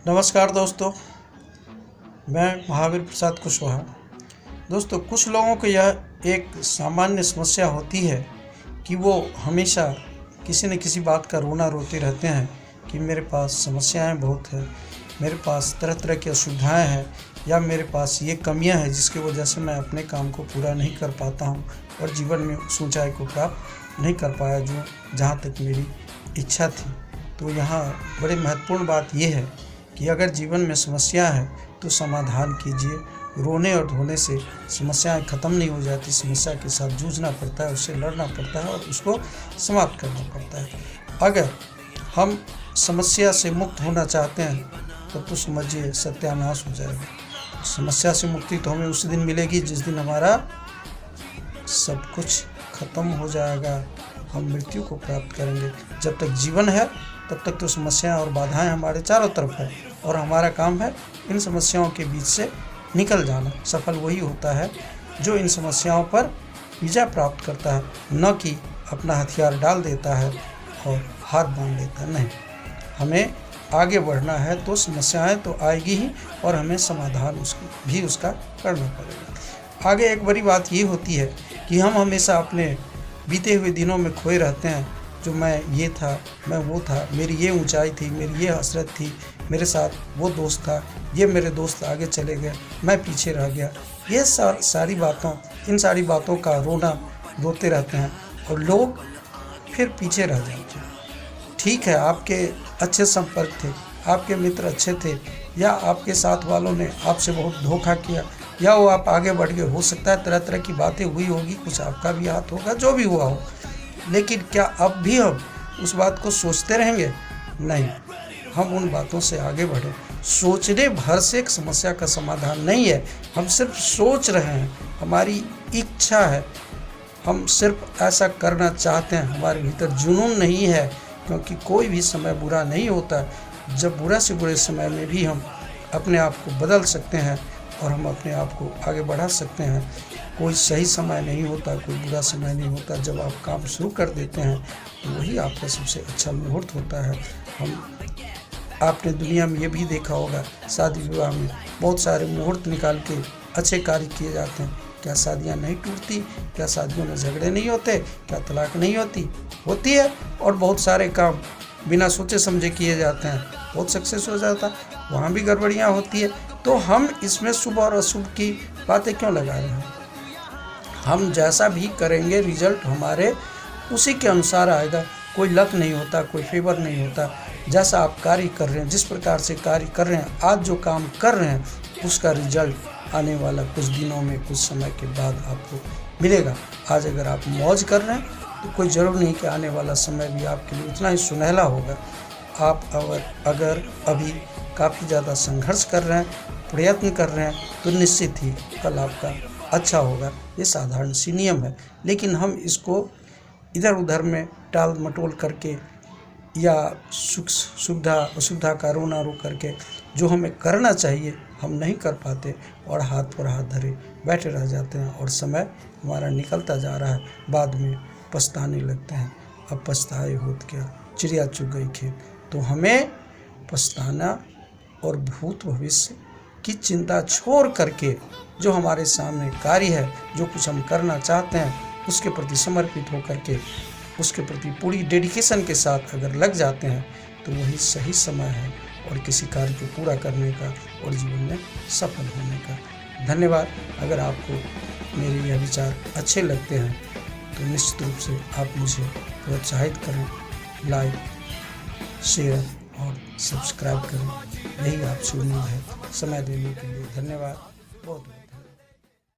नमस्कार दोस्तों, मैं महावीर प्रसाद कुशवाहा। दोस्तों, कुछ लोगों को यह एक सामान्य समस्या होती है कि वो हमेशा किसी न किसी बात का रोना रोते रहते हैं कि मेरे पास समस्याएं बहुत हैं, मेरे पास तरह तरह की असुविधाएं हैं, या मेरे पास ये कमियां हैं जिसकी वजह से मैं अपने काम को पूरा नहीं कर पाता हूं और जीवन में उस ऊंचाई को प्राप्त नहीं कर पाया जो जहां तक मेरी इच्छा थी। तो यहाँ बड़ी महत्वपूर्ण बात यह है कि अगर जीवन में समस्या है तो समाधान कीजिए। रोने और धोने से समस्याएं ख़त्म नहीं हो जाती। समस्या के साथ जूझना पड़ता है, उससे लड़ना पड़ता है और उसको समाप्त करना पड़ता है। अगर हम समस्या से मुक्त होना चाहते हैं तब तो समझिए सत्यानाश हो जाएगा। समस्या से मुक्ति तो हमें उस दिन मिलेगी जिस दिन हमारा सब कुछ ख़त्म हो जाएगा, हम मृत्यु को प्राप्त करेंगे। जब तक जीवन है तब तक तो समस्याएं और बाधाएं हमारे चारों तरफ है और हमारा काम है इन समस्याओं के बीच से निकल जाना। सफल वही होता है जो इन समस्याओं पर विजय प्राप्त करता है, न कि अपना हथियार डाल देता है और हाथ बांध लेता है। नहीं, हमें आगे बढ़ना है तो समस्याएं तो आएगी ही और हमें समाधान उसका करना पड़ेगा। आगे एक बड़ी बात ये होती है कि हम हमेशा अपने बीते हुए दिनों में खोए रहते हैं। जो मैं ये था, मैं वो था, मेरी ये ऊंचाई थी, मेरी ये हसरत थी, मेरे साथ वो दोस्त था, ये मेरे दोस्त आगे चले गए, मैं पीछे रह गया। ये इन सारी बातों का रोते रहते हैं और लोग फिर पीछे रह जाते हैं। ठीक है, आपके अच्छे संपर्क थे, आपके मित्र अच्छे थे, या आपके साथ वालों ने आपसे बहुत धोखा किया, या वो आप आगे बढ़ गए। हो सकता है तरह तरह की बातें हुई होगी, कुछ आपका भी हाथ होगा, जो भी हुआ हो। लेकिन क्या अब भी हम उस बात को सोचते रहेंगे? नहीं, हम उन बातों से आगे बढ़े। सोचने भर से एक समस्या का समाधान नहीं है। हम सिर्फ सोच रहे हैं, हमारी इच्छा है, हम सिर्फ ऐसा करना चाहते हैं, हमारे भीतर जुनून नहीं है। क्योंकि कोई भी समय बुरा नहीं होता। जब बुरा से बुरे समय में भी हम अपने आप को बदल सकते हैं और हम अपने आप को आगे बढ़ा सकते हैं। कोई सही समय नहीं होता, कोई बुरा समय नहीं होता। जब आप काम शुरू कर देते हैं तो वही आपका सबसे अच्छा मुहूर्त होता है। आपने दुनिया में ये भी देखा होगा, शादी विवाह में बहुत सारे मुहूर्त निकाल के अच्छे कार्य किए जाते हैं। क्या शादियां नहीं टूटती? क्या शादियों में झगड़े नहीं होते? क्या तलाक नहीं होती है। और बहुत सारे काम बिना सोचे समझे किए जाते हैं, बहुत सक्सेस हो जाता है, वहाँ भी गड़बड़ियाँ होती है। तो हम इसमें शुभ और अशुभ की बातें क्यों लगा रहे हैं? हम जैसा भी करेंगे रिजल्ट हमारे उसी के अनुसार आएगा। कोई लक नहीं होता, कोई फेवर नहीं होता। जैसा आप कार्य कर रहे हैं, जिस प्रकार से कार्य कर रहे हैं, आज जो काम कर रहे हैं, उसका रिजल्ट आने वाला कुछ दिनों में, कुछ समय के बाद आपको मिलेगा। आज अगर आप मौज कर रहे हैं तो कोई ज़रूर नहीं कि आने वाला समय भी आपके लिए उतना ही सुनहला होगा। आप अगर अभी काफ़ी ज़्यादा संघर्ष कर रहे हैं, प्रयत्न कर रहे हैं, तो निश्चित ही कल आपका अच्छा होगा। ये साधारण सी नियम है। लेकिन हम इसको इधर उधर में टाल मटोल करके या सुविधा असुविधा का रोना रो करके जो हमें करना चाहिए हम नहीं कर पाते और हाथ पर हाथ धरे बैठे रह जाते हैं और समय हमारा निकलता जा रहा है। बाद में पछताने लगते हैं। अब पछताए होत क्या, चिड़िया चुग गई खेत। तो हमें पछताना और भूत भविष्य की चिंता छोड़ करके जो हमारे सामने कार्य है, जो कुछ हम करना चाहते हैं, उसके प्रति समर्पित होकर के उसके प्रति पूरी डेडिकेशन के साथ अगर लग जाते हैं तो वही सही समय है और किसी कार्य को पूरा करने का और जीवन में सफल होने का। धन्यवाद। अगर आपको मेरे यह विचार अच्छे लगते हैं तो निश्चित रूप से आप मुझे प्रोत्साहित करें, लाइक, शेयर और सब्सक्राइब करें। यही आपसे उम्मीद है। समय देने के लिए धन्यवाद। बहुत